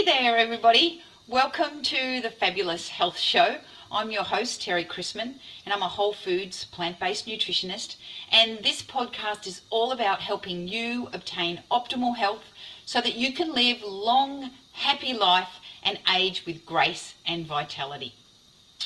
Hey there everybody, welcome to the Fabulous Health Show. I'm your host Terry Chrisman and I'm a whole foods plant-based nutritionist, and this podcast is all about helping you obtain optimal health so that you can live long, happy life and age with grace and vitality.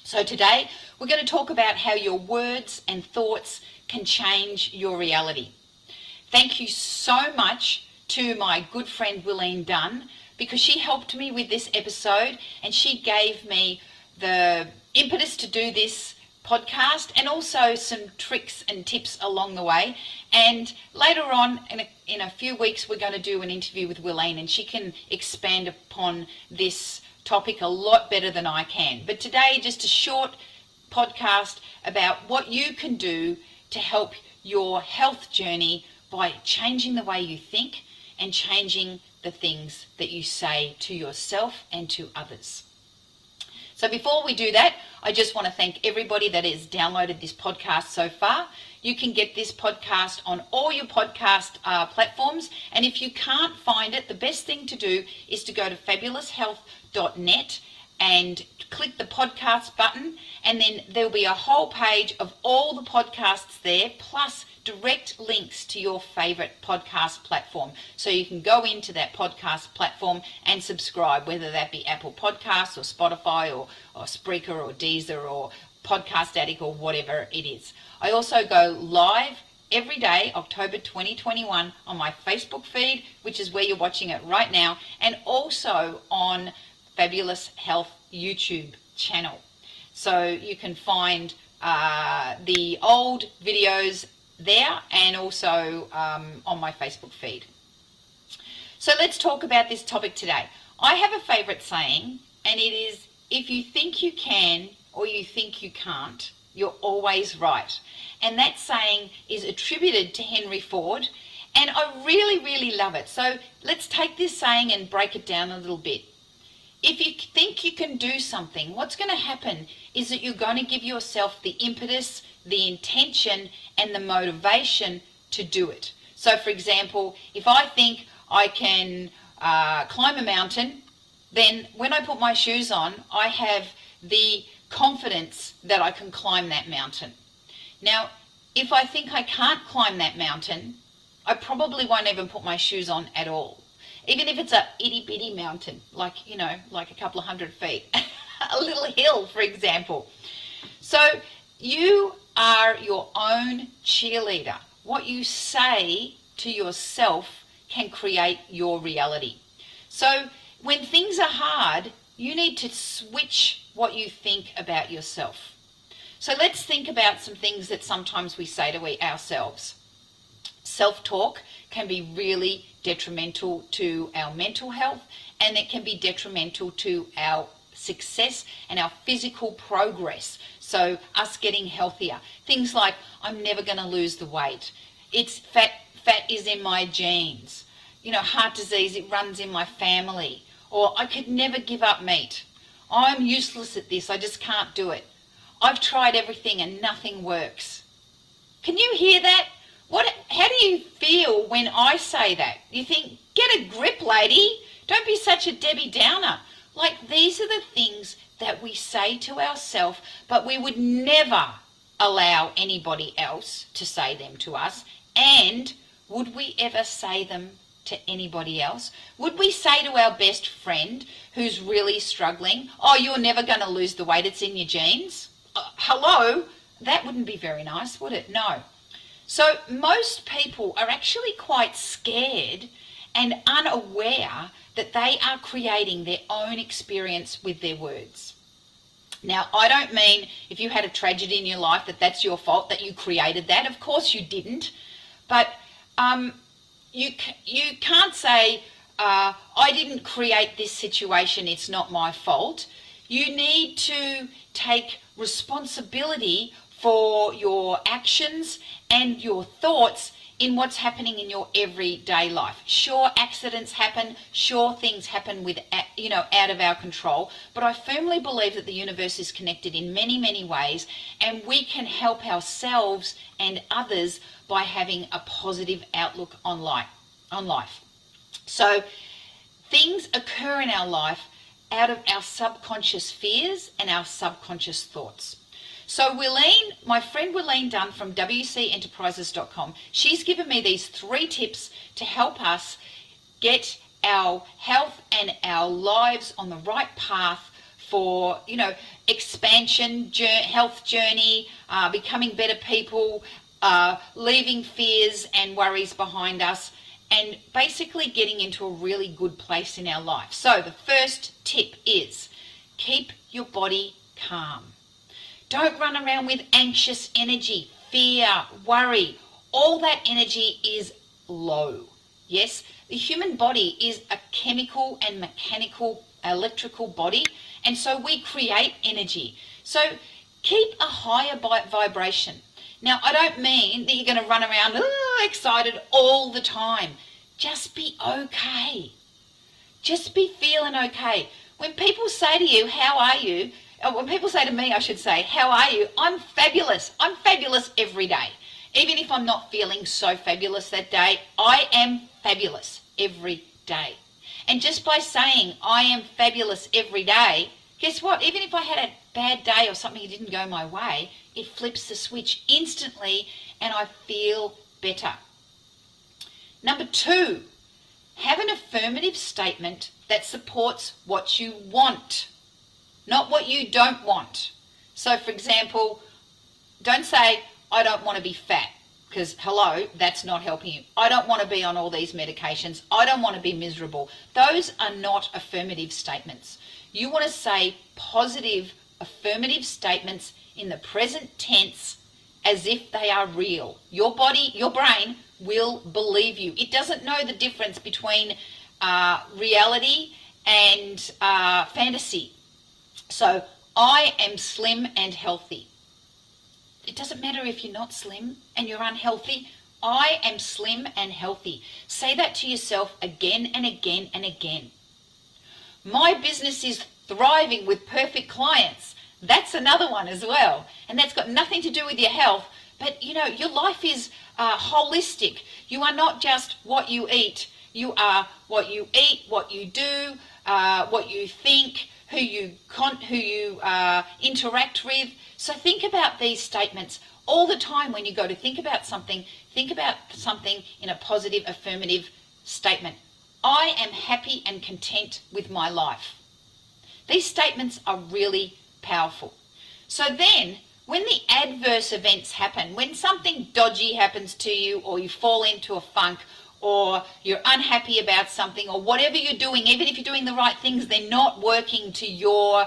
So today we're going to talk about how your words and thoughts can change your reality. Thank you so much to my good friend Willeen Dunn, because she helped me with this episode and she gave me the impetus to do this podcast and also some tricks and tips along the way. And later on in a few weeks we're going to do an interview with Willeen and she can expand upon this topic a lot better than I can. But today, just a short podcast about what you can do to help your health journey by changing the way you think and changing the things that you say to yourself and to others. So before we do that, I just want to thank everybody that has downloaded this podcast so far. You can get this podcast on all your podcast platforms, and if you can't find it, the best thing to do is to go to fabuloushealth.net and click the podcast button, and then there'll be a whole page of all the podcasts there, plus direct links to your favorite podcast platform. So you can go into that podcast platform and subscribe, whether that be Apple Podcasts or Spotify or Spreaker or Deezer or Podcast Addict or whatever it is. I also go live every day, October 2021, on my Facebook feed, which is where you're watching it right now, and also on Fabulous Health YouTube channel. So you can find the old videos there and also on my Facebook feed. So let's talk about this topic today. I have a favorite saying, and it is, if you think you can or you think you can't, you're always right. And that saying is attributed to Henry Ford, and I really love it. So let's take this saying and break it down a little bit. If you think you can do something, what's going to happen is that you're going to give yourself the impetus, the intention, and the motivation to do it. So for example, if I think I can climb a mountain, then when I put my shoes on, I have the confidence that I can climb that mountain. Now, if I think I can't climb that mountain, I probably won't even put my shoes on at all. Even if it's a itty bitty mountain, like a couple of 100 feet, a little hill, for example. So you are your own cheerleader. What you say to yourself can create your reality. So when things are hard, you need to switch what you think about yourself. So let's think about some things that sometimes we say to ourselves. Self-talk can be really detrimental to our mental health, and it can be detrimental to our success and our physical progress. So us getting healthier. Things like, I'm never going to lose the weight. It's fat is in my genes. Heart disease, it runs in my family. Or I could never give up meat. I'm useless at this, I just can't do it. I've tried everything and nothing works. Can you hear that? How do you feel when I say that? You think, get a grip, lady. Don't be such a Debbie Downer. Like, these are the things that we say to ourselves, but we would never allow anybody else to say them to us. And would we ever say them to anybody else? Would we say to our best friend who's really struggling, oh, you're never going to lose the weight, it's in your genes? Hello? That wouldn't be very nice, would it? No. So most people are actually quite scared and unaware that they are creating their own experience with their words. Now, I don't mean if you had a tragedy in your life that that's your fault, that you created that. Of course you didn't. But you can't say, I didn't create this situation, it's not my fault. You need to take responsibility for your actions and your thoughts in what's happening in your everyday life. Sure, accidents happen. Sure, things happen with, out of our control. But I firmly believe that the universe is connected in many ways, and we can help ourselves and others by having a positive outlook on life. So things occur in our life out of our subconscious fears and our subconscious thoughts. So my friend Willeen Dunn from wcenterprises.com, she's given me these 3 tips to help us get our health and our lives on the right path for, expansion, health journey, becoming better people, leaving fears and worries behind us, and basically getting into a really good place in our life. So the first tip is keep your body calm. Don't run around with anxious energy, fear, worry. All that energy is low. Yes, the human body is a chemical and mechanical, electrical body, and so we create energy. So keep a higher vibration. Now, I don't mean that you're going to run around excited all the time. Just be okay. Just be feeling okay. When people say to you, how are you? When people say to me, I should say, how are you? I'm fabulous. I'm fabulous every day. Even if I'm not feeling so fabulous that day, I am fabulous every day. And just by saying I am fabulous every day, guess what? Even if I had a bad day or something didn't go my way, it flips the switch instantly and I feel better. Number 2, have an affirmative statement that supports what you want, not what you don't want. So for example, don't say, I don't want to be fat, because hello, that's not helping you. I don't want to be on all these medications. I don't want to be miserable. Those are not affirmative statements. You want to say positive affirmative statements in the present tense as if they are real. Your body, your brain will believe you. It doesn't know the difference between reality and fantasy. So I am slim and healthy. It doesn't matter if you're not slim and you're unhealthy. I am slim and healthy. Say that to yourself again and again and again. My business is thriving with perfect clients. That's another one as well. And that's got nothing to do with your health. But, your life is holistic. You are not just what you eat. You are what you eat, what you do, what you think, who you interact with. So think about these statements all the time. When you go to think about something in a positive affirmative statement. I am happy and content with my life. These statements are really powerful. So then when the adverse events happen, when something dodgy happens to you, or you fall into a funk, or you're unhappy about something, or whatever you're doing, even if you're doing the right things, they're not working to your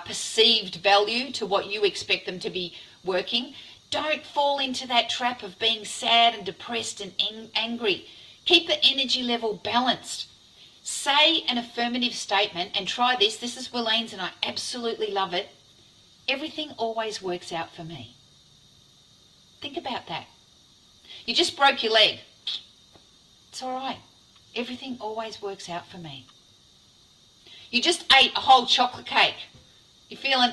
perceived value, to what you expect them to be working. Don't fall into that trap of being sad and depressed and angry. Keep the energy level balanced. Say an affirmative statement, and try this. This is Willeen's and I absolutely love it. Everything always works out for me. Think about that. You just broke your leg. It's all right. Everything always works out for me. You just ate a whole chocolate cake. You're feeling,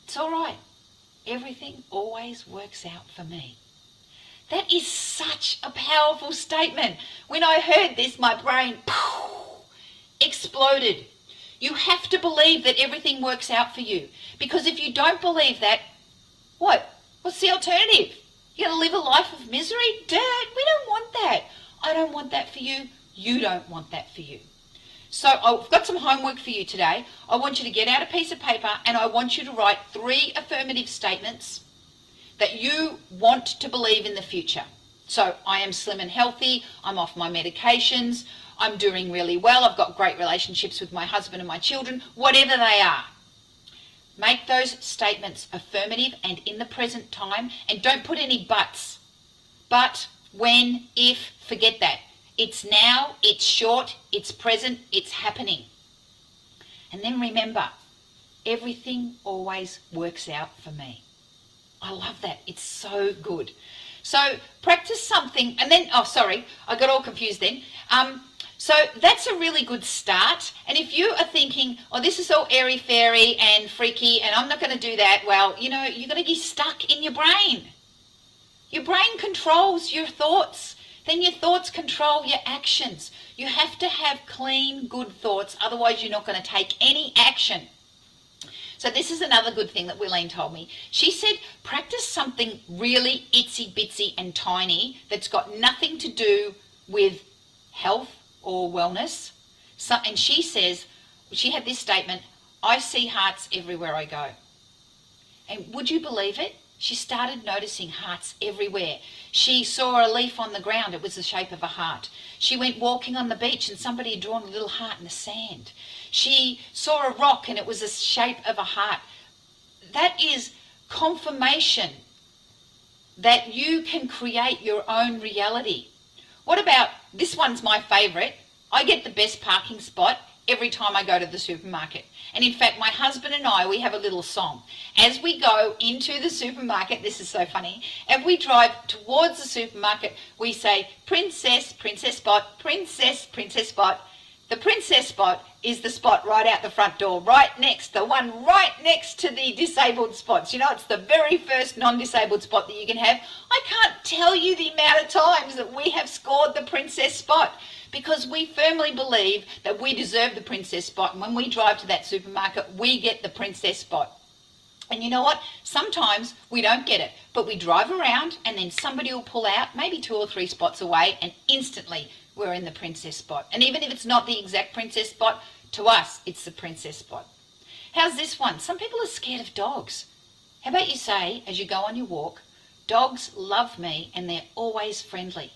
it's all right. Everything always works out for me. That is such a powerful statement. When I heard this, my brain exploded. You have to believe that everything works out for you. Because if you don't believe that, what's the alternative? You're going to live a life of misery? Dad, we don't want that. I don't want that for you. You don't want that for you. So I've got some homework for you today. I want you to get out a piece of paper and I want you to write 3 affirmative statements that you want to believe in the future. So I am slim and healthy. I'm off my medications. I'm doing really well. I've got great relationships with my husband and my children, whatever they are. Make those statements affirmative and in the present time, and don't put any buts. But, when, if, forget that. It's now, it's short, it's present, it's happening. And then remember, everything always works out for me. I love that. It's so good. So practice something, and then, I got all confused then. So that's a really good start. And if you are thinking, this is all airy-fairy and freaky and I'm not going to do that, well, you're going to get stuck in your brain. Your brain controls your thoughts. Then your thoughts control your actions. You have to have clean, good thoughts, otherwise you're not going to take any action. So this is another good thing that Willeen told me. She said, practice something really itsy bitsy and tiny that's got nothing to do with health or wellness. So, and she says, she had this statement, I see hearts everywhere I go. And would you believe it? She started noticing hearts everywhere. She saw a leaf on the ground. It was the shape of a heart. She went walking on the beach and somebody had drawn a little heart in the sand. She saw a rock and it was the shape of a heart. That is confirmation that you can create your own reality. What about, this one's my favourite. I get the best parking spot every time I go to the supermarket. And in fact, my husband and I, we have a little song. As we go into the supermarket, this is so funny, as we drive towards the supermarket, we say, Princess, Princess Spot, Princess, Princess Spot. The Princess Spot is the spot right out the front door, the one right next to the disabled spots. You know, it's the very first non-disabled spot that you can have. I can't tell you the amount of times that we have scored the Princess Spot, because we firmly believe that we deserve the Princess Spot. And when we drive to that supermarket, we get the Princess Spot. And you know what? Sometimes we don't get it, but we drive around and then somebody will pull out maybe 2 or 3 spots away and instantly we're in the Princess Spot. And even if it's not the exact Princess Spot, to us, it's the Princess Spot. How's this one? Some people are scared of dogs. How about you say, as you go on your walk, dogs love me and they're always friendly,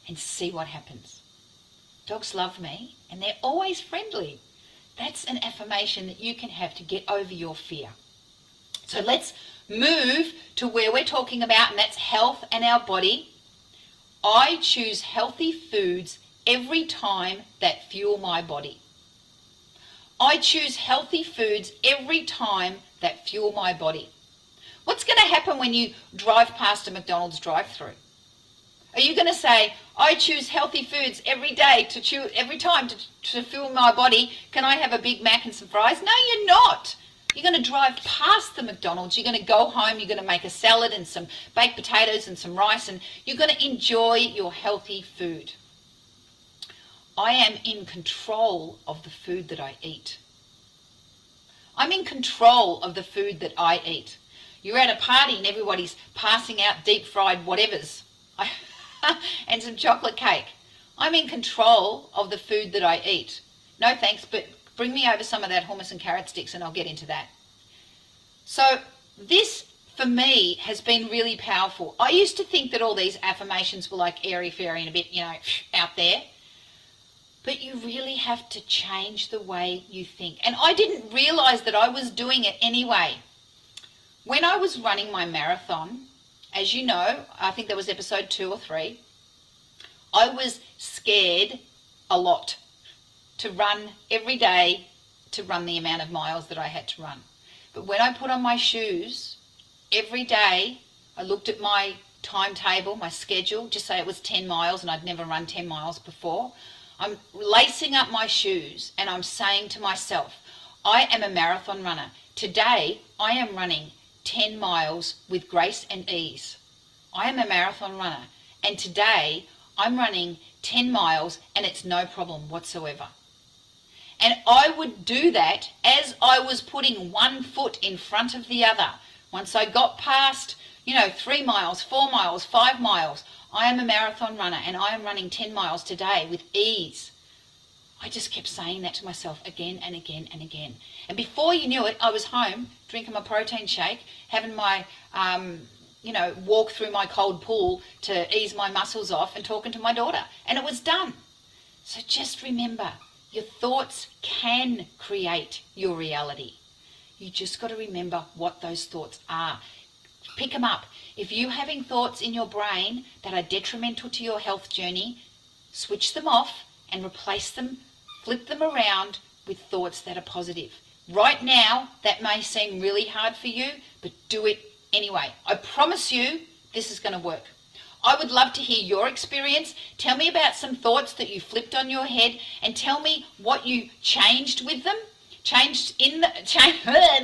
and see what happens. Dogs love me and they're always friendly. That's an affirmation that you can have to get over your fear. So let's move to where we're talking about, and that's health and our body. I choose healthy foods every time that fuel my body. I choose healthy foods every time that fuel my body. What's going to happen when you drive past a McDonald's drive-thru? Are you going to say, I choose healthy foods every day every time to fuel my body? Can I have a Big Mac and some fries? No, you're not. You're going to drive past the McDonald's. You're going to go home. You're going to make a salad and some baked potatoes and some rice, and you're going to enjoy your healthy food. I am in control of the food that I eat. I'm in control of the food that I eat. You're at a party and everybody's passing out deep fried whatevers and some chocolate cake. I'm in control of the food that I eat. No thanks, but bring me over some of that hummus and carrot sticks and I'll get into that. So this, for me, has been really powerful. I used to think that all these affirmations were like airy-fairy and a bit, out there. But you really have to change the way you think. And I didn't realize that I was doing it anyway. When I was running my marathon, as you know, I think that was episode 2 or 3, I was scared a lot to run every day, to run the amount of miles that I had to run. But when I put on my shoes, every day I looked at my timetable, my schedule, just say it was 10 miles and I'd never run 10 miles before. I'm lacing up my shoes and I'm saying to myself, I am a marathon runner. Today I am running 10 miles with grace and ease. I am a marathon runner, and today I'm running 10 miles and it's no problem whatsoever. And I would do that as I was putting one foot in front of the other. Once I got past, 3 miles, 4 miles, 5 miles, I am a marathon runner and I am running 10 miles today with ease. I just kept saying that to myself again and again and again. And before you knew it, I was home drinking my protein shake, having my, walk through my cold pool to ease my muscles off and talking to my daughter. And it was done. So just remember, your thoughts can create your reality. You just got to remember what those thoughts are. Pick them up. If you're having thoughts in your brain that are detrimental to your health journey, switch them off and replace them, flip them around with thoughts that are positive. Right now, that may seem really hard for you, but do it anyway. I promise you, this is going to work. I would love to hear your experience. Tell me about some thoughts that you flipped on your head and tell me what you changed with them.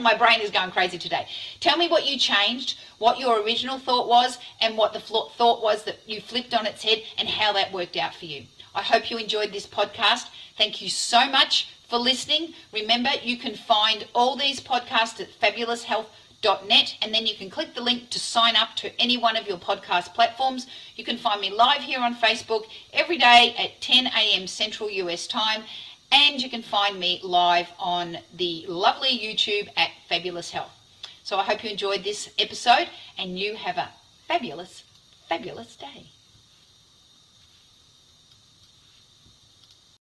My brain is going crazy today. Tell me what you changed, what your original thought was, and what the thought was that you flipped on its head, and how that worked out for you. I hope you enjoyed this podcast. Thank you so much for listening. Remember, you can find all these podcasts at fabuloushealth.net, and then you can click the link to sign up to any one of your podcast platforms. You can find me live here on Facebook every day at 10 a.m. Central US time, and you can find me live on the lovely YouTube at Fabulous Health. So I hope you enjoyed this episode, and you have a fabulous, fabulous day.